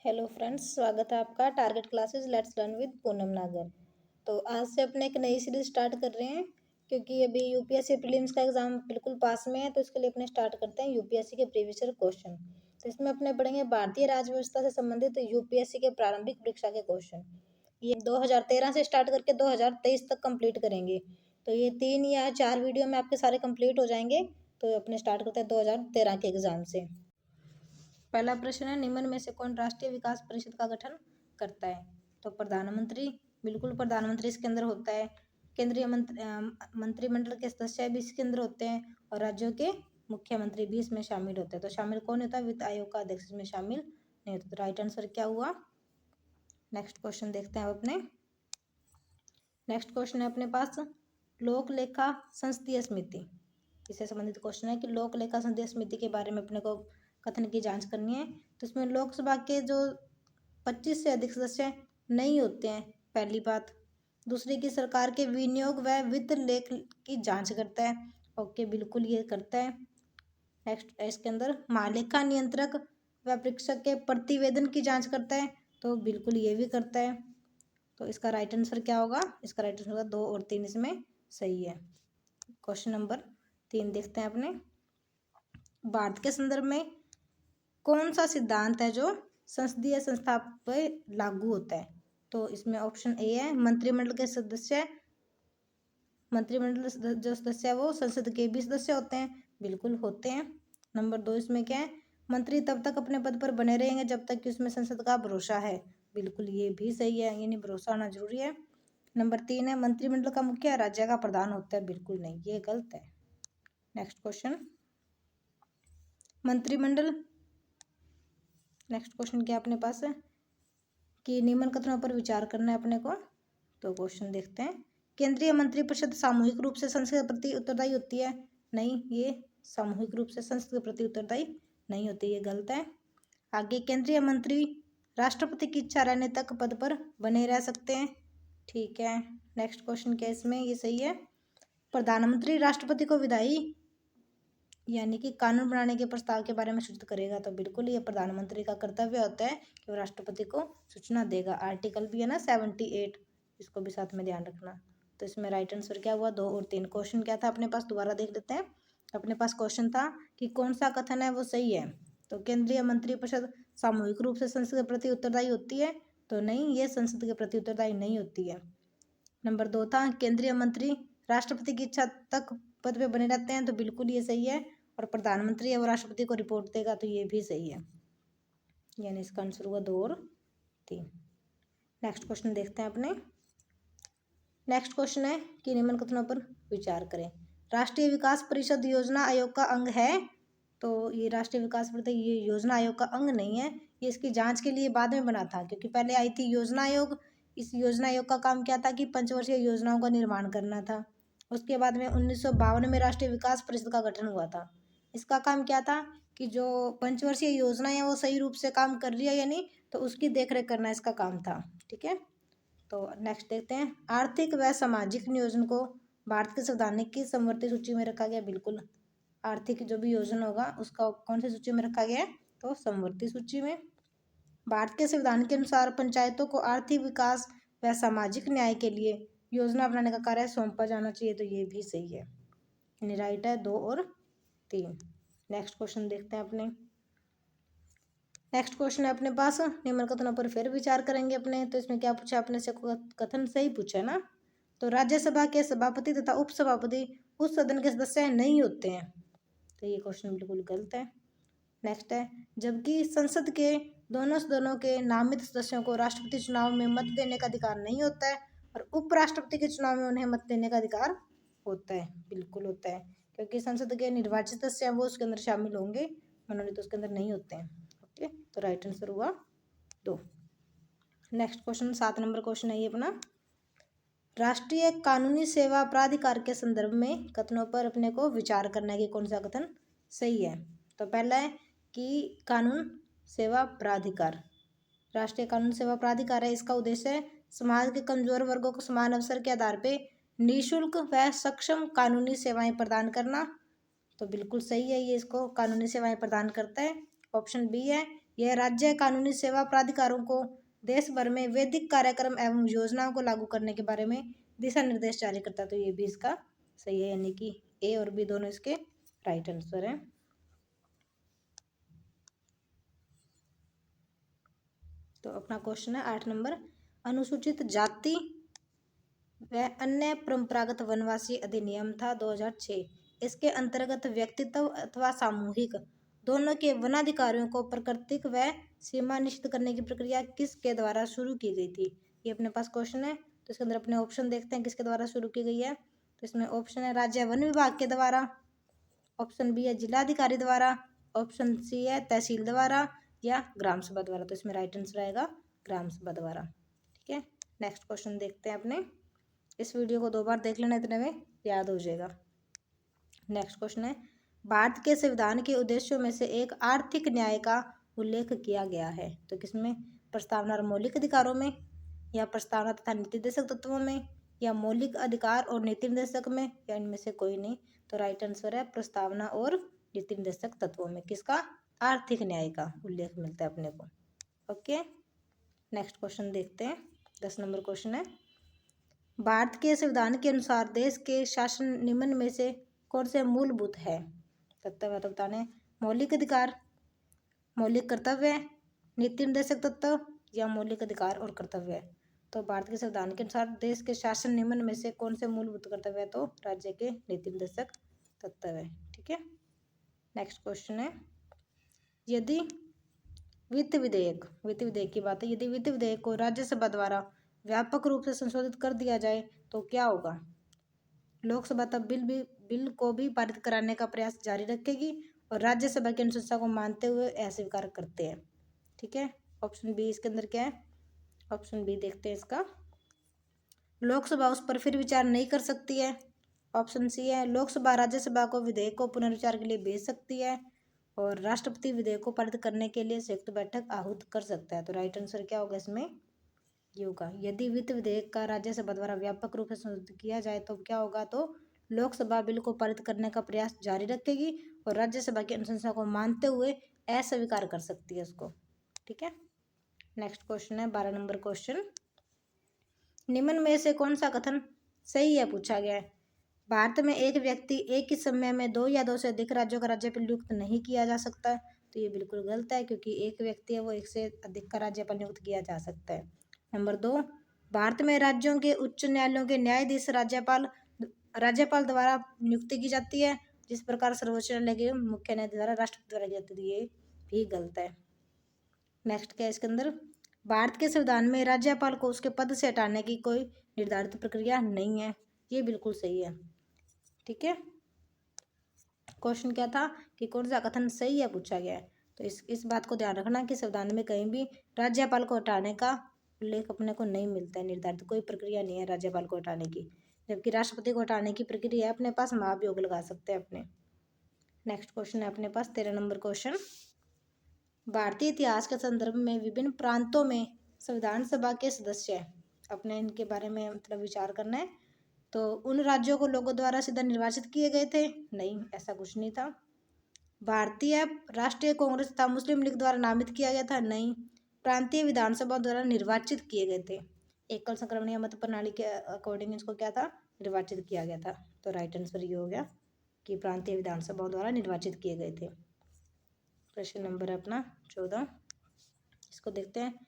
Hello friends, स्वागत है आपका target classes let's learn with Poonam नागर। तो आज से अपने एक नई सीरीज स्टार्ट कर रहे हैं क्योंकि अभी यूपीएससी प्रीलिम्स का एग्जाम बिल्कुल पास में है। तो इसके लिए अपने स्टार्ट करते हैं यूपीएससी के प्रीवियस ईयर क्वेश्चन। तो इसमें अपने पढ़ेंगे भारतीय राज्य व्यवस्था से संबंधित यूपीएससी के प्रारंभिक परीक्षा के क्वेश्चन। ये 2013 से स्टार्ट करके 2023 तक कंप्लीट करेंगे। तो ये 3 या 4 वीडियो में आपके सारे कंप्लीट हो जाएंगे। तो अपने स्टार्ट करते हैं 2013 के एग्जाम से। पहला प्रश्न है, निम्न में से कौन राष्ट्रीय विकास परिषद का गठन करता है? तो प्रधानमंत्री, बिल्कुल प्रधानमंत्री इसके अंदर होता है। केंद्रीय मंत्रिमंडल के सदस्य भी इसके अंदर होते हैं और राज्यों के मुख्यमंत्री भी इसमें शामिल होते हैं। तो शामिल कौन होता है? वित्त आयोग का अध्यक्ष इसमें शामिल नहीं होता। तो राइट आंसर क्या हुआ? नेक्स्ट क्वेश्चन देखते हैं अपने। नेक्स्ट क्वेश्चन है अपने पास, लोक लेखा संसदीय समिति। इससे संबंधित क्वेश्चन है कि लोक लेखा संसदीय समिति के बारे में अपने को कथन की जांच करनी है। तो इसमें लोकसभा के जो 25 से अधिक सदस्य नहीं होते हैं, पहली बात। दूसरी की सरकार के विनियोग व वित्त लेख की जांच करता है। ओके, बिल्कुल ये करता है। नेक्स्ट इसके अंदर महालेखा नियंत्रक व परीक्षक के प्रतिवेदन की जांच करता है। तो बिल्कुल ये भी करता है। तो इसका राइट आंसर क्या होगा? इसका राइट आंसर होगा 2 और 3 इसमें सही है। क्वेश्चन नंबर 3 देखते हैं अपने। भारत के संदर्भ में कौन सा सिद्धांत है जो संसदीय संस्था पर लागू होता है? तो इसमें ऑप्शन ए है, मंत्रिमंडल के सदस्य, मंत्रिमंडल जो सदस्य है वो संसद के भी सदस्य होते हैं। बिल्कुल होते हैं। नंबर 2 इसमें क्या है, मंत्री तब तक अपने पद पर बने रहेंगे जब तक कि उसमें संसद का भरोसा है। बिल्कुल ये भी सही है, यानी भरोसा होना जरूरी है। नंबर 3 है, मंत्रिमंडल का मुखिया राज्य का प्रधान होता है। बिल्कुल नहीं, ये गलत है। नेक्स्ट क्वेश्चन, मंत्रिमंडल, नेक्स्ट क्वेश्चन क्या अपने पास है कि निम्न कथनों पर विचार करना है अपने को। तो क्वेश्चन देखते हैं, केंद्रीय मंत्रिपरिषद सामूहिक रूप से संसद के प्रति उत्तरदायी होती है? नहीं, ये सामूहिक रूप से संसद के प्रति उत्तरदायी नहीं होती, ये गलत है। आगे, केंद्रीय मंत्री राष्ट्रपति की इच्छा रहने तक पद पर बने रह सकते हैं। ठीक है। नेक्स्ट क्वेश्चन क्या इसमें? ये सही है। प्रधानमंत्री राष्ट्रपति को विधायी यानी कि कानून बनाने के प्रस्ताव के बारे में सूचित करेगा। तो बिल्कुल ये प्रधानमंत्री का कर्तव्य होता है कि वो राष्ट्रपति को सूचना देगा। आर्टिकल भी है ना 78, इसको भी साथ में ध्यान रखना। तो इसमें राइट आंसर क्या हुआ? 2 और 3। क्वेश्चन क्या था अपने पास? दोबारा देख लेते हैं। अपने पास क्वेश्चन था कि कौन सा कथन है वो सही है। तो केंद्रीय मंत्रिपरिषद सामूहिक रूप से संसद के प्रति उत्तरदायी होती है? तो नहीं, ये संसद के प्रति उत्तरदायी नहीं होती है। नंबर 2 था, केंद्रीय मंत्री राष्ट्रपति की इच्छा तक पद पे बने रहते हैं। तो बिल्कुल ये सही है। और प्रधानमंत्री है वो राष्ट्रपति को रिपोर्ट देगा। तो ये भी सही है, यानी इसका आंसर हुआ 2 और 3। नेक्स्ट क्वेश्चन देखते हैं अपने। नेक्स्ट क्वेश्चन है कि निम्न कथनों पर विचार करें। राष्ट्रीय विकास परिषद योजना आयोग का अंग है? तो ये राष्ट्रीय विकास परिषद ये योजना आयोग का अंग नहीं है। ये इसकी जांच के लिए बाद में बना था, क्योंकि पहले आई थी योजना आयोग। इस योजना आयोग का काम क्या था कि पंचवर्षीय योजनाओं का निर्माण करना था। उसके बाद में 1952 में राष्ट्रीय विकास परिषद का गठन हुआ था। इसका काम क्या था कि जो पंचवर्षीय योजनाएं हैं वो सही रूप से काम कर रही है या नहीं, तो उसकी देखरेख करना इसका काम था। ठीक है। तो नेक्स्ट देखते हैं, आर्थिक व सामाजिक नियोजन को भारत के संवैधानिक की समवर्ती सूची में रखा गया। बिल्कुल, आर्थिक जो भी योजना होगा उसका कौन सी सूची में रखा गया है? तो समवर्ती सूची में। भारत के संविधान के अनुसार पंचायतों को आर्थिक विकास व सामाजिक न्याय के लिए योजना बनाने का कार्य सौंपा जाना चाहिए। तो ये भी सही है, यानी राइट है 2 और 3। नेक्स्ट क्वेश्चन देखते हैं अपने। नेक्स्ट क्वेश्चन है अपने पास, निम्न कथनों पर फिर विचार करेंगे अपने। तो इसमें क्या पूछा अपने से? कथन सही पूछा है ना। तो राज्यसभा के सभापति तथा उपसभापति उस सदन के सदस्य नहीं होते हैं। तो ये क्वेश्चन बिल्कुल गलत है। नेक्स्ट है, जबकि संसद के दोनों सदनों के नामित सदस्यों को राष्ट्रपति चुनाव में मत देने का अधिकार नहीं होता है और उपराष्ट्रपति के चुनाव में उन्हें मत देने का अधिकार होता है। बिल्कुल होता है, क्योंकि संसद के निर्वाचित सदस्य हैं वो उसके अंदर शामिल होंगे, मनोनीत उसके अंदर नहीं होते हैं। ओके, तो राइट आंसर हुआ 2। नेक्स्ट क्वेश्चन 7 नंबर क्वेश्चन है ये अपना, राष्ट्रीय कानूनी सेवा प्राधिकार के संदर्भ में कथनों पर अपने को विचार करना है कि कौन सा कथन सही है। तो पहला है कि कानून सेवा प्राधिकार, राष्ट्रीय कानून सेवा प्राधिकार है, इसका उद्देश्य है समाज के कमजोर वर्गों को समान अवसर के आधार पर निःशुल्क व सक्षम कानूनी सेवाएं प्रदान करना। तो बिल्कुल सही है, ये इसको कानूनी सेवाएं प्रदान करता है। ऑप्शन बी है यह राज्य कानूनी सेवा प्राधिकारों को देश भर में वैदिक कार्यक्रम एवं योजनाओं को लागू करने के बारे में दिशा निर्देश जारी करता है। तो ये भी इसका सही है, यानी कि ए और बी दोनों इसके राइट आंसर है। तो अपना क्वेश्चन है 8 नंबर, अनुसूचित जाति व अन्य परंपरागत वनवासी अधिनियम था 2006। इसके अंतर्गत व्यक्तित्व अथवा सामूहिक दोनों के वनाधिकारियों को प्राकृतिक व सीमा निश्चित करने की प्रक्रिया किसके द्वारा शुरू की गई थी? ये अपने पास क्वेश्चन है, तो इसके अंदर अपने ऑप्शन देखते हैं किसके द्वारा शुरू की गई है। तो इसमें ऑप्शन है राज्य वन विभाग के द्वारा, ऑप्शन बी है जिलाधिकारी द्वारा, ऑप्शन सी है तहसील द्वारा, या ग्राम सभा द्वारा। तो इसमें राइट आंसर आएगा ग्राम सभा द्वारा। ठीक है, नेक्स्ट क्वेश्चन देखते हैं अपने। इस वीडियो को 2 बार देख लेना, इतने में याद हो जाएगा। नेक्स्ट क्वेश्चन है, भारत के संविधान के उद्देश्यों में से एक आर्थिक न्याय का उल्लेख किया गया है। तो किसमें? प्रस्तावना और मौलिक अधिकारों में, या प्रस्तावना तथा नीति निर्देशक तत्वों में, या मौलिक अधिकार और नीति निर्देशक में, या इनमें से कोई नहीं। तो राइट आंसर है प्रस्तावना और नीति निर्देशक तत्वों में। किसका? आर्थिक न्याय का उल्लेख मिलता है अपने को। ओके, नेक्स्ट क्वेश्चन देखते हैं। 10 नंबर क्वेश्चन है, भारत के संविधान के अनुसार देश के शासन निम्न में से कौन से मूलभूत है? तत्व तो बताने, मौलिक अधिकार, मौलिक कर्तव्य, नीति निर्देशक तत्व, या मौलिक अधिकार और कर्तव्य। तो भारत के संविधान के अनुसार देश के शासन निम्न में से कौन से मूलभूत कर्तव्य है? तो राज्य के नीति निर्देशक तत्व है। ठीक है, नेक्स्ट क्वेश्चन है, यदि वित्त विधेयक की बात है, यदि वित्त विधेयक को राज्यसभा द्वारा व्यापक रूप से संशोधित कर दिया जाए तो क्या होगा? लोकसभा तब बिल को भी पारित कराने का प्रयास जारी रखेगी और राज्यसभा की अनुशंसा को मानते हुए अस्वीकार करते हैं। ठीक है, ऑप्शन बी इसके अंदर क्या है? ऑप्शन बी देखते हैं इसका, लोकसभा उस पर फिर विचार नहीं कर सकती है। ऑप्शन सी है, लोकसभा राज्यसभा को विधेयक को पुनर्विचार के लिए भेज सकती है, और राष्ट्रपति विधेयक को पारित करने के लिए संयुक्त बैठक आहूत कर सकता है। तो राइट आंसर क्या होगा इसमें? ये होगा, यदि वित्त विधेयक का राज्यसभा द्वारा व्यापक रूप से संशोधित किया जाए तो क्या होगा? तो लोकसभा बिल को पारित करने का प्रयास जारी रखेगी और राज्यसभा की अनुशंसा को मानते हुए अस्वीकार कर सकती है उसको। ठीक है, नेक्स्ट क्वेश्चन है 12 नंबर क्वेश्चन, निम्न में से कौन सा कथन सही है पूछा गया है? भारत में एक व्यक्ति एक ही समय में 2 या 2 से अधिक राज्यों का राज्यपाल नियुक्त नहीं किया जा सकता। तो ये बिल्कुल गलत है, क्योंकि एक व्यक्ति है वो एक से अधिक का राज्यपाल नियुक्त किया जा सकता है। नंबर 2, भारत में राज्यों के उच्च न्यायालयों के न्यायाधीश राज्यपाल द्वारा नियुक्ति की जाती है, जिस प्रकार सर्वोच्च न्यायालय के मुख्य न्यायाधीश द्वारा राष्ट्रपति द्वारा की जाती है। ये भी गलत है। नेक्स्ट क्या है इसके अंदर, भारत के संविधान में राज्यपाल को उसके पद से हटाने की कोई निर्धारित प्रक्रिया नहीं है। ये बिल्कुल सही है। ठीक है, क्वेश्चन क्या था कि कौन सा कथन सही है पूछा गया है। तो इस बात को ध्यान रखना कि संविधान में कहीं भी राज्यपाल को हटाने का उल्लेख अपने को नहीं मिलता है, निर्धारित कोई प्रक्रिया नहीं है राज्यपाल को हटाने की, जबकि राष्ट्रपति को हटाने की प्रक्रिया है अपने पास, महाभियोग लगा सकते हैं अपने। नेक्स्ट क्वेश्चन है अपने पास 13 नंबर क्वेश्चन, भारतीय इतिहास के संदर्भ में विभिन्न प्रांतों में संविधान सभा के सदस्य, अपने इनके बारे में मतलब विचार करना है। तो उन राज्यों को लोगों द्वारा सीधा निर्वाचित किए गए थे? नहीं, ऐसा कुछ नहीं था। भारतीय राष्ट्रीय कांग्रेस तथा मुस्लिम लीग द्वारा नामित किया गया था? नहीं, प्रांतीय विधानसभा द्वारा निर्वाचित किए गए थे। एकल संक्रमणीय मत प्रणाली के अकॉर्डिंग इसको क्या था? निर्वाचित किया गया था। तो राइट आंसर ये हो गया कि प्रांतीय विधानसभा द्वारा निर्वाचित किए गए थे। प्रश्न नंबर है अपना 14, इसको देखते हैं।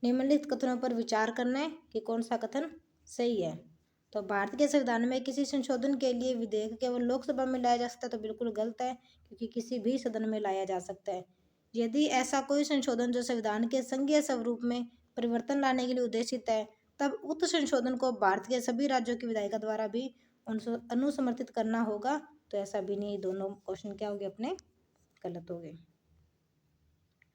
निम्नलिखित कथनों पर विचार करना है कि कौन सा कथन सही है। तो भारत के संविधान में किसी संशोधन के लिए विधेयक केवल लोकसभा में लाया जा सकता है? तो बिल्कुल गलत है, क्योंकि किसी भी सदन में लाया जा सकता है। यदि ऐसा कोई संशोधन जो संविधान के संघीय स्वरूप में परिवर्तन लाने के लिए उद्देशित है, तब उक्त संशोधन को भारत के सभी राज्यों की विधायिका द्वारा भी अनुसमर्थित करना होगा। तो ऐसा भी नहीं, दोनों क्वेश्चन क्या हो गए अपने गलत हो गए।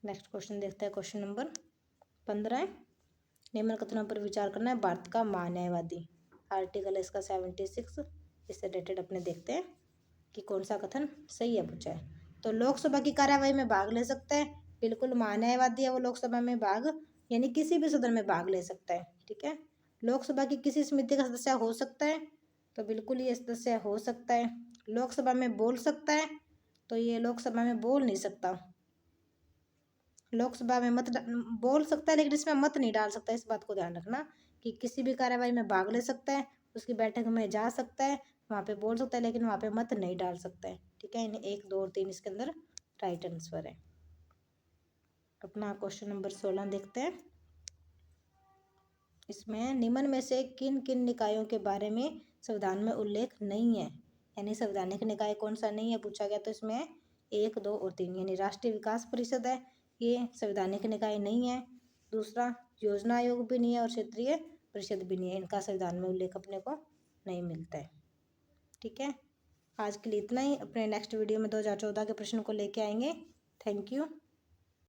नेक्स्ट क्वेश्चन देखते हैं, क्वेश्चन नंबर 15, निम्न कथनों पर विचार करना है। भारत का महान्यायवादी, आर्टिकल है इसका 76, इससे रिलेटेड अपने देखते हैं कि कौन सा कथन सही है पूछा है। तो लोकसभा की कार्यवाही में भाग ले सकता है, बिल्कुल महान्यायवादी है वो लोकसभा में भाग यानी किसी भी सदन में भाग ले सकता है। ठीक है, लोकसभा की किसी समिति का सदस्य हो सकता है? तो बिल्कुल ये सदस्य हो सकता है। लोकसभा में बोल सकता है? तो ये लोकसभा में बोल नहीं सकता। लोकसभा में बोल सकता है, लेकिन इसमें मत नहीं डाल सकता। इस बात को ध्यान रखना कि किसी भी कार्यवाही में भाग ले सकता है, उसकी बैठक में जा सकता है, वहाँ पे बोल सकता है, लेकिन वहाँ पे मत नहीं डाल सकता है। ठीक है, इन्हें 1, 2 और 3 इसके अंदर राइट आंसर है। अपना क्वेश्चन नंबर 16 देखते हैं। इसमें निम्न में से किन किन निकायों के बारे में संविधान में उल्लेख नहीं है, यानी संवैधानिक निकाय कौन सा नहीं है पूछा गया। तो इसमें 1, 2 और 3, यानी राष्ट्रीय विकास परिषद है, ये संवैधानिक निकाय नहीं है। दूसरा, योजना आयोग भी नहीं है और क्षेत्रीय परिषद भी नहीं है, इनका संविधान में उल्लेख अपने को नहीं मिलता है। ठीक है, आज के लिए इतना ही। अपने नेक्स्ट वीडियो में 2014 के प्रश्न को लेके आएंगे। Thank you.